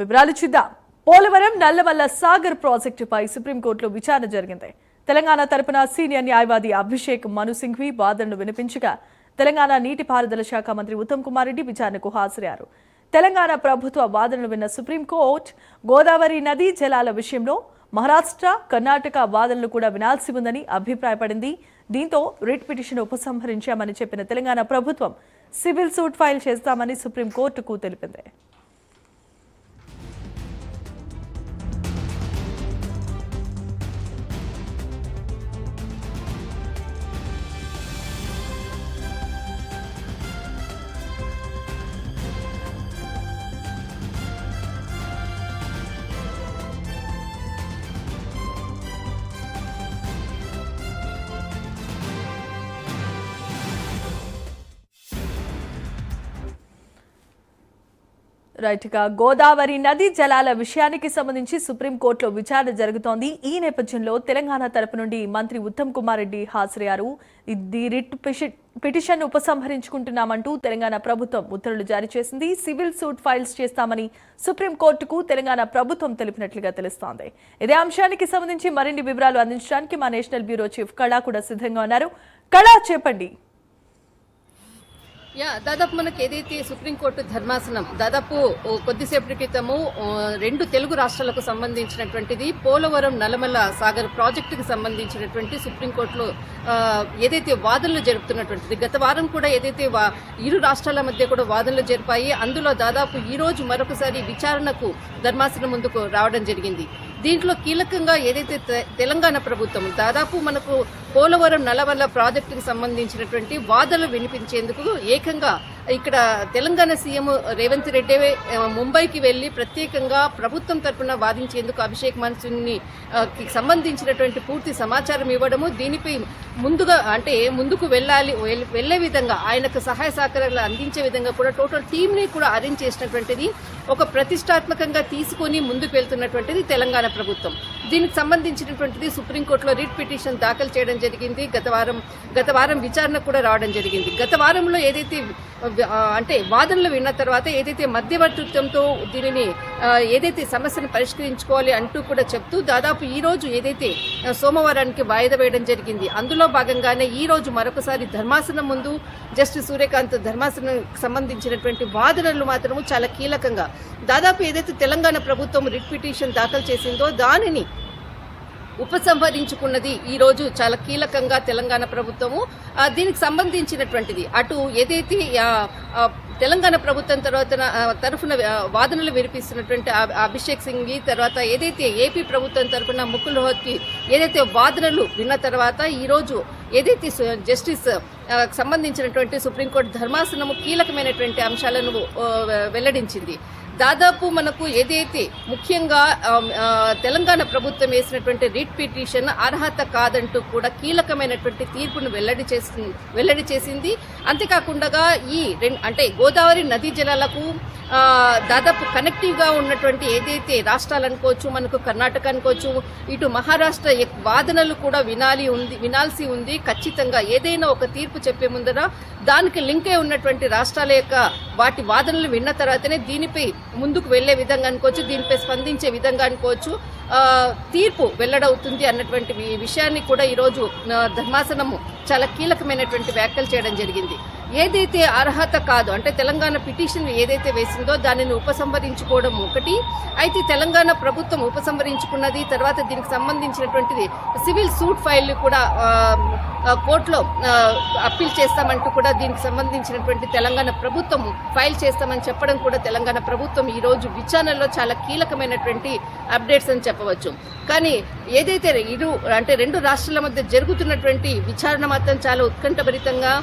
వివరాలు చూద్దాం. పోలవరం నల్లమల్ల సాగర్ ప్రాజెక్టుపై సుప్రీంకోర్టులో విచారణ జరిగింది. తెలంగాణ తరపున సీనియర్ న్యాయవాది అభిషేక్ మను సింఘ్వి వాదనలు వినిపించగా తెలంగాణ నీటిపారుదల శాఖ మంత్రి ఉత్తమ్ కుమార్ రెడ్డి విచారణకు హాజరయ్యారు. తెలంగాణ ప్రభుత్వ వాదనలు విన్న సుప్రీంకోర్టు గోదావరి నదీ జలాల విషయంలో మహారాష్ట్ర, కర్ణాటక వాదనలు కూడా వినాల్సి ఉందని అభిప్రాయపడింది. దీంతో రిట్ పిటిషన్ ఉపసంహరించామని చెప్పిన తెలంగాణ ప్రభుత్వం సివిల్ సూట్ ఫైల్ చేస్తామని సుప్రీంకోర్టుకు తెలిపింది. రైట్గా గోదావరి నదీ జలాల విషయానికి సంబంధించి సుప్రీంకోర్టులో విచారణ జరుగుతోంది. ఈ నేపథ్యంలో తెలంగాణ తరపు నుండి మంత్రి ఉత్తమ్ కుమార్ రెడ్డి హాజరయ్యారు. ఇది రిట్ పిటిషన్ ఉపసంహరించుకుంటున్నామంటూ తెలంగాణ ప్రభుత్వం ఉత్తర్వులు జారీ చేసింది. సివిల్ సూట్ ఫైల్స్ చేస్తామని సుప్రీంకోర్టుకు తెలంగాణ ప్రభుత్వం తెలిపినట్లుగా తెలుస్తోంది. ఇదే అంశానికి సంబంధించి మరిన్ని వివరాలు అందించడానికి మా నేషనల్ బ్యూరో చీఫ్ కళా కూడా సిద్ధంగా ఉన్నారు. కళా, చెప్పండి. దాదాపు మనకు ఏదైతే సుప్రీంకోర్టు ధర్మాసనం దాదాపు కొద్దిసేపటి క్రితము 2 తెలుగు రాష్ట్రాలకు సంబంధించినటువంటిది పోలవరం నల్లమల్ల సాగర్ ప్రాజెక్టుకు సంబంధించినటువంటి సుప్రీంకోర్టులో ఏదైతే వాదనలు జరుపుతున్నటువంటిది గత వారం కూడా ఏదైతే ఇరు రాష్ట్రాల మధ్య కూడా వాదనలు జరిపాయి. అందులో దాదాపు ఈ రోజు మరొకసారి విచారణకు ధర్మాసనం ముందుకు రావడం జరిగింది. దీంట్లో కీలకంగా ఏదైతే తెలంగాణ ప్రభుత్వం దాదాపు మనకు పోలవరం నల్లమల్ల ప్రాజెక్టుకు సంబంధించినటువంటి వాదనలు వినిపించేందుకు ఏకంగా ఇక్కడ తెలంగాణ సీఎం రేవంత్ రెడ్డి ముంబైకి వెళ్లి ప్రత్యేకంగా ప్రభుత్వం తరఫున వాదించేందుకు అభిషేక్ మను సింఘ్ని సంబంధించినటువంటి పూర్తి సమాచారం ఇవ్వడము, దీనిపై ముందుకు వెళ్లే విధంగా ఆయనకు సహాయ సహకారాలు అందించే విధంగా కూడా టోటల్ టీంని కూడా అరేంజ్ చేసినటువంటిది ఒక ప్రతిష్టాత్మకంగా తీసుకుని ముందుకు వెళ్తున్నటువంటిది తెలంగాణ ప్రభుత్వం. దీనికి సంబంధించినటువంటిది సుప్రీంకోర్టులో రిట్ పిటిషన్ దాఖలు చేయడం జరిగింది. గత వారం విచారణ కూడా రావడం జరిగింది. గత వారంలో ఏదైతే వాదనలు విన్న తర్వాత ఏదైతే మధ్యవర్తిత్వంతో దీనిని ఏదైతే సమస్యను పరిష్కరించుకోవాలి అంటూ కూడా చెప్తూ దాదాపు ఈ రోజు ఏదైతే సోమవారానికి వాయిదా వేయడం జరిగింది. అందులో భాగంగానే ఈ రోజు మరొకసారి ధర్మాసనం ముందు జస్టిస్ సూర్యకాంత్ ధర్మాసనానికి సంబంధించినటువంటి వాదనలు మాత్రము చాలా కీలకంగా దాదాపు ఏదైతే తెలంగాణ ప్రభుత్వం రిట్ పిటిషన్ దాఖలు చేసిందో దానిని ఉపసంహరించుకున్నది ఈ రోజు చాలా కీలకంగా తెలంగాణ ప్రభుత్వము. దీనికి సంబంధించినటువంటిది అటు ఏదైతే తెలంగాణ ప్రభుత్వం తరఫున వాదనలు వినిపిస్తున్నటువంటి అభిషేక్ సింఘ్వి తర్వాత ఏదైతే ఏపీ ప్రభుత్వం తరఫున ముకుల్ రోహత్కి ఏదైతే వాదనలు విన్న తర్వాత ఈ రోజు ఏదైతే జస్టిస్ సంబంధించినటువంటి సుప్రీంకోర్టు ధర్మాసనము కీలకమైనటువంటి అంశాలను వెల్లడించింది. దాదాపు మనకు ఏదైతే ముఖ్యంగా తెలంగాణ ప్రభుత్వం వేసినటువంటి రిట్ పిటిషన్ అర్హత కాదంటూ కూడా కీలకమైనటువంటి తీర్పును వెల్లడి చేసింది. అంతేకాకుండా గోదావరి నదీ జలాలకు దాదాపు కనెక్టివ్ గా ఉన్నటువంటి ఏదైతే రాష్ట్రాలు అనుకోవచ్చు, మనకు కర్ణాటక అనుకోవచ్చు, ఇటు మహారాష్ట్ర వాదనలు కూడా వినాల్సి ఉంది. ఖచ్చితంగా ఏదైనా ఒక తీర్పు చెప్పే ముందర దానికి లింక్ అయి ఉన్నటువంటి రాష్ట్రాల యొక్క వాటి వాదనలు విన్న తర్వాతనే దీనిపై ముందుకు వెళ్లే విధంగా అనుకోవచ్చు, దీనిపై స్పందించే విధంగా అనుకోవచ్చు తీర్పు వెల్లడవుతుంది అన్నటువంటి విషయాన్ని కూడా ఈరోజు ధర్మాసనము చాలా కీలకమైనటువంటి వ్యాఖ్యలు చేయడం జరిగింది. ఏదైతే అర్హత కాదు తెలంగాణ పిటిషన్ ఏదైతే వేసిందో దానిని ఉపసంహరించుకోవడం ఒకటి అయితే తెలంగాణ ప్రభుత్వం ఉపసంహరించుకున్నది. తర్వాత దీనికి సంబంధించినటువంటిది సివిల్ సూట్ ఫైల్ కూడా కోర్టులో అప్పీల్ చేస్తామంటూ కూడా దీనికి సంబంధించినటువంటి తెలంగాణ ప్రభుత్వం ఫైల్ చేస్తామని చెప్పడం కూడా తెలంగాణ ప్రభుత్వం ఈ రోజు విచారణలో చాలా కీలకమైనటువంటి అప్డేట్స్ అని చెప్పవచ్చు. కానీ ఏదైతే 2 రాష్ట్రాల మధ్య జరుగుతున్నటువంటి విచారణ మాత్రం చాలా ఉత్కంఠభరితంగా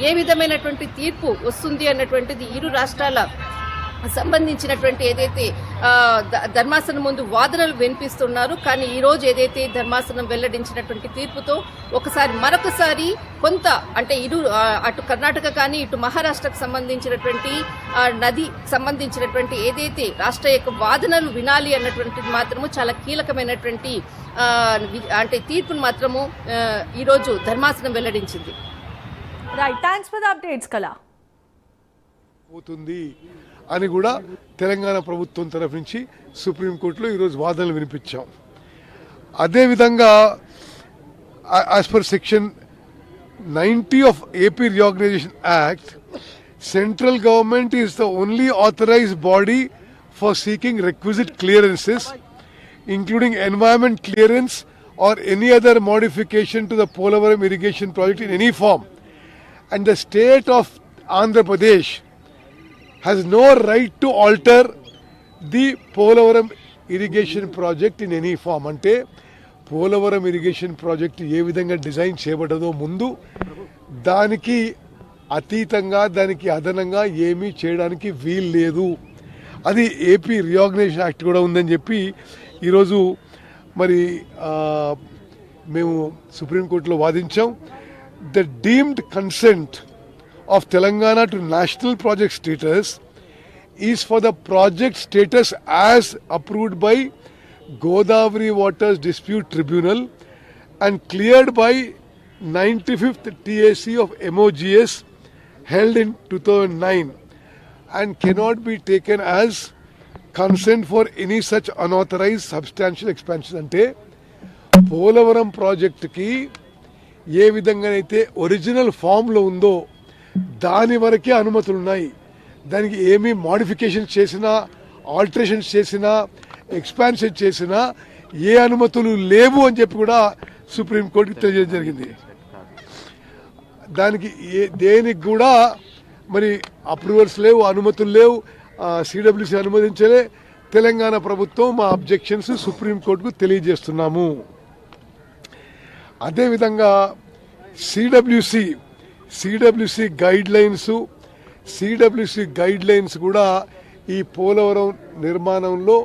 ఏ విధమైనటువంటి తీర్పు వస్తుంది అన్నటువంటిది ఇరు రాష్ట్రాల సంబంధించినటువంటి ఏదైతే ధర్మాసనం ముందు వాదనలు వినిపిస్తున్నారు. కానీ ఈ రోజు ఏదైతే ధర్మాసనం వెల్లడించినటువంటి తీర్పుతో మరొకసారి కొంత అటు కర్ణాటక కానీ ఇటు మహారాష్ట్రకు సంబంధించినటువంటి నది సంబంధించినటువంటి ఏదైతే రాష్ట్ర యొక్క వాదనలు వినాలి అన్నటువంటిది మాత్రము చాలా కీలకమైనటువంటి తీర్పును మాత్రము ఈ రోజు ధర్మాసనం వెల్లడించింది. Right, thanks for the updates కళ. అని కూడా తెలంగాణ ప్రభుత్వం తరఫు నుంచి సుప్రీంకోర్టులో ఈరోజు వాదనలు వినిపించాం. అదేవిధంగా as per section 90 of AP Reorganization Act, central government is the only authorized body for seeking requisite clearances, including environment clearance or any other modification to the Polavaram irrigation project in any form. And the state of Andhra Pradesh has no right to alter the Polavaram irrigation project in any form. Ante Polavaram irrigation project ఏ విధంగా design చేయబడ్డదో ముందు దానికి అతీతంగా దానికి అదనంగా ఏమీ చేయడానికి వీలు లేదు. అది ఏపీ రీఆర్గనైజేషన్ యాక్ట్ కూడా ఉందని చెప్పి ఈరోజు మరి మేము సుప్రీంకోర్టులో వాదించాం. The deemed consent of Telangana to national project status is for the project status as approved by Godavari Waters Dispute Tribunal and cleared by 95th TAC of MOGS held in 2009 and cannot be taken as consent for any such unauthorized substantial expansion. అంటే పోలవరం ప్రాజెక్టుకి ఏ విధంగానైతే original ఫామ్లో ఉందో దాని వరకే అనుమతులు ఉన్నాయి. దానికి ఏమీ మోడిఫికేషన్ చేసినా ఆల్టరేషన్స్ చేసినా ఎక్స్పాన్షన్ చేసినా ఏ అనుమతులు లేవు అని చెప్పి కూడా సుప్రీంకోర్టుకి తెలియజేయడం జరిగింది. దానికి దేనికి కూడా మరి అప్రూవల్స్ లేవు, అనుమతులు లేవు, సిడబ్ల్యూసి అనుమతించలే. తెలంగాణ ప్రభుత్వం మా అబ్జెక్షన్స్ సుప్రీంకోర్టుకు తెలియజేస్తున్నాము. అదేవిధంగా సిడబ్ల్యూసి గైడ్ లైన్స్ కూడా ఈ పోలవరం నిర్మాణంలో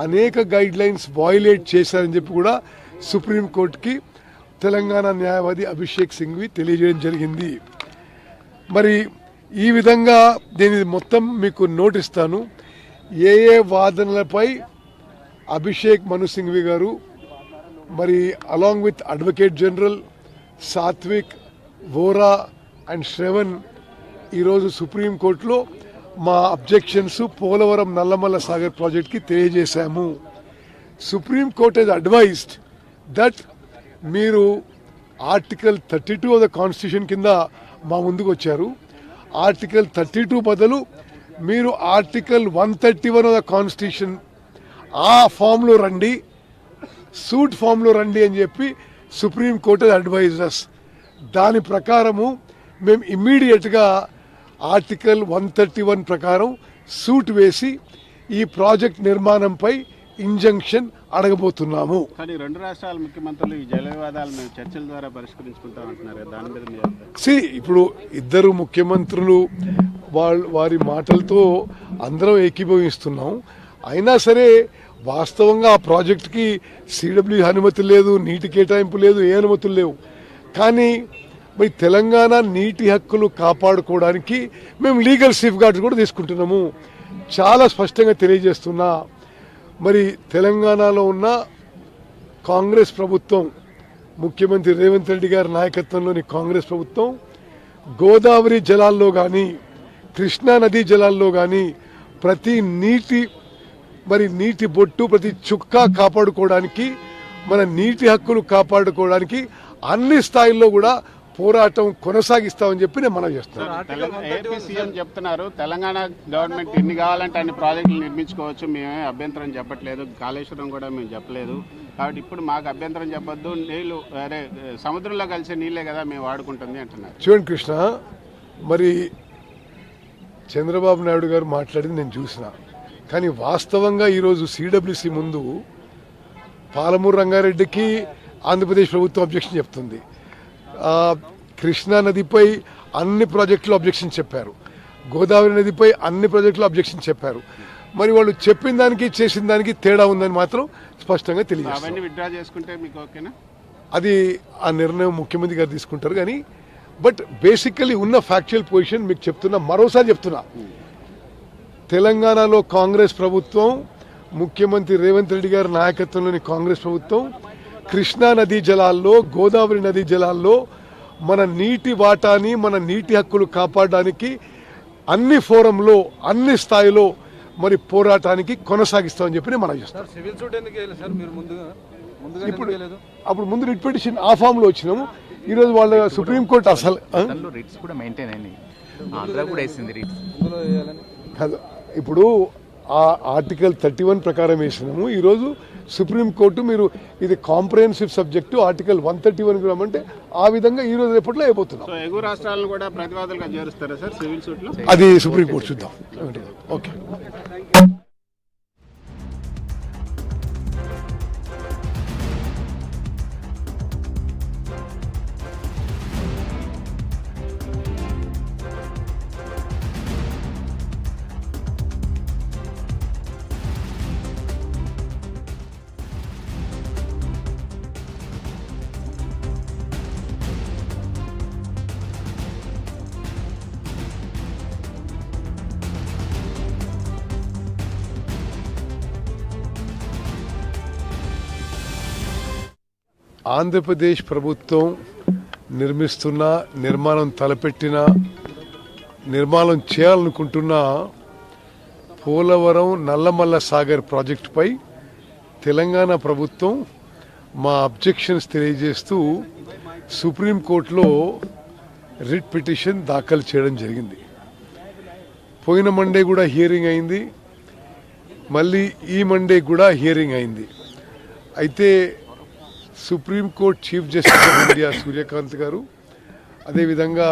అనేక గైడ్ లైన్స్ వయోలేట్ చేశారని చెప్పి కూడా సుప్రీంకోర్టుకి తెలంగాణ న్యాయవాది అభిషేక్ సింఘ్వి తెలియజేయడం జరిగింది. మరి ఈ విధంగా దీని మొత్తం మీకు నోటిస్తాను. ఏ వాదనలపై అభిషేక్ మను సింఘ్వి గారు మరి along with advocate general Satvik, Vora and Shravan ఈరోజు సుప్రీంకోర్టులో మా అబ్జెక్షన్స్ పోలవరం నల్లమల్ల సాగర్ ప్రాజెక్ట్కి తెలియజేశాము. సుప్రీంకోర్ట్ హెస్ అడ్వైజ్డ్ దట్ మీరు ఆర్టికల్ 32 ఆఫ్ ద కాన్స్టిట్యూషన్ కింద మా ముందుకు వచ్చారు. ఆర్టికల్ 32 బదులు మీరు ఆర్టికల్ 131 ఆఫ్ ద కాన్స్టిట్యూషన్ ఆ ఫామ్లో రండి, సూట్ ఫామ్లో రండి అని చెప్పి సుప్రీంకోర్ట్ హెస్ అడ్వైజ్డ్ us. దాని ప్రకారము మేము ఇమ్మీడియట్గా ఆర్టికల్ 131 ప్రకారం సూట్ వేసి ఈ ప్రాజెక్ట్ నిర్మాణంపై ఇంజంక్షన్ అడగబోతున్నాము. కానీ రెండు రాష్ట్రాల ముఖ్యమంత్రులు ఈ జల వివాదాలు మేము చర్చల ద్వారా పరిష్కరించుకుంటామంటున్నారు. దాని మీద ఇప్పుడు ఇద్దరు ముఖ్యమంత్రులు వారి మాటలతో అందరం ఏకీభవిస్తున్నాం. అయినా సరే వాస్తవంగా ఆ ప్రాజెక్టుకి సిడబ్ల్యూ అనుమతి లేదు, నీటి కేటాయింపు లేదు, ఏ అనుమతులు లేవు. కానీ మరి తెలంగాణ నీటి హక్కులు కాపాడుకోవడానికి మేము లీగల్ సేఫ్ గార్డ్స్ కూడా తీసుకుంటున్నాము. చాలా స్పష్టంగా తెలియజేస్తున్నా. మరి తెలంగాణలో ఉన్న కాంగ్రెస్ ప్రభుత్వం, ముఖ్యమంత్రి రేవంత్ రెడ్డి గారి నాయకత్వంలోని కాంగ్రెస్ ప్రభుత్వం గోదావరి జలాల్లో కానీ కృష్ణా నదీ జలాల్లో కానీ ప్రతి నీటి బొట్టు, ప్రతి చుక్క కాపాడుకోవడానికి, మన నీటి హక్కులు కాపాడుకోవడానికి అన్ని స్థాయిల్లో కూడా పోరాటం కొనసాగిస్తామని చెప్పి నేను మనవి చేస్తున్నాను. ఏపీ సీఎం చెప్తున్నారు తెలంగాణ గవర్నమెంట్ ఎన్ని కావాలంటే అన్ని ప్రాజెక్టులు నిర్మించుకోవచ్చు, మేమే అభ్యంతరం చెప్పట్లేదు, కాళేశ్వరం కూడా మేము చెప్పలేదు, కాబట్టి ఇప్పుడు మాకు అభ్యంతరం చెప్పొద్దు, నీళ్లు అరే సముద్రంలో కలిసే నీళ్లే కదా మేము వాడుకుంటుంది అంటున్నారు. చూడండి కృష్ణ, మరి చంద్రబాబు నాయుడు గారు మాట్లాడింది నేను చూసిన. కానీ వాస్తవంగా ఈరోజు సిడబ్ల్యూసి ముందు పాలమూరు రంగారెడ్డికి ఆంధ్రప్రదేశ్ ప్రభుత్వం అబ్జెక్షన్ చెప్తుంది. కృష్ణా నదిపై అన్ని ప్రాజెక్టులు అబ్జెక్షన్ చెప్పారు, గోదావరి నదిపై అన్ని ప్రాజెక్టులు అబ్జెక్షన్ చెప్పారు. మరి వాళ్ళు చెప్పిన దానికి చేసిన దానికి తేడా ఉందని మాత్రం స్పష్టంగా తెలియజేస్తారు. అది ఆ నిర్ణయం ముఖ్యమంత్రి గారు తీసుకుంటారు. కానీ బట్ బేసికలీ ఉన్న ఫ్యాక్చువల్ పొజిషన్ మీకు చెప్తున్నా, మరోసారి చెప్తున్నా. తెలంగాణలో కాంగ్రెస్ ప్రభుత్వం, ముఖ్యమంత్రి రేవంత్ రెడ్డి గారి నాయకత్వంలోని కాంగ్రెస్ ప్రభుత్వం కృష్ణా నదీ జలాల్లో, గోదావరి నదీ జలాల్లో మన నీటి వాటాని, మన నీటి హక్కులు కాపాడడానికి అన్ని ఫోరంలో అన్ని స్థాయిలో మరి పోరాటానికి కొనసాగిస్తామని చెప్పి నేను మనవి చేస్తాను. సివిల్ సూట్ ఎందుకు వేయలేదు సార్ మీరు ముందుగా ఇప్పుడు అప్పుడు ముందు రిట్ పిటిషన్ ఆ ఫామ్ లో వచ్చినాము. ఈ రోజు వాళ్ళ సుప్రీంకోర్టు అసలు రిట్స్ కూడా మెయింటైన్ అయినాయి, ఆంధ్ర కూడా వేసింది రిట్స్. ముందులో వేయాలని కాదు, ఇప్పుడు ఆ ఆర్టికల్ 31 ప్రకారం వేసినాము. ఈరోజు సుప్రీంకోర్టు మీరు ఇది కాంప్రహెన్సివ్ సబ్జెక్టు ఆర్టికల్ 131 గ్రామ్ అంటే ఆ విధంగా ఈ రోజు రేపట్లో అయిపోతున్నాం. సో ఎగువ రాష్ట్రాలను కూడా ప్రతివాదులుగా చేరుస్తారా సార్ సివిల్ సూట్ లో? అది సుప్రీంకోర్టు చూద్దాం. ఓకే. ఆంధ్రప్రదేశ్ ప్రభుత్వం నిర్మిస్తున్న నిర్మాణం తలపెట్టిన నిర్మాణం చేయాలనుకుంటున్న పోలవరం నల్లమల్ల సాగర్ ప్రాజెక్టుపై తెలంగాణ ప్రభుత్వం మా అబ్జెక్షన్స్ తెలియజేస్తూ సుప్రీంకోర్టులో రిట్ పిటిషన్ దాఖలు చేయడం జరిగింది. పోయిన మండే కూడా హియరింగ్ అయింది, మళ్ళీ ఈ మండే కూడా హియరింగ్ అయింది. అయితే సుప్రీంకోర్టు chief justice of India Suryakant garu, అదేవిధంగా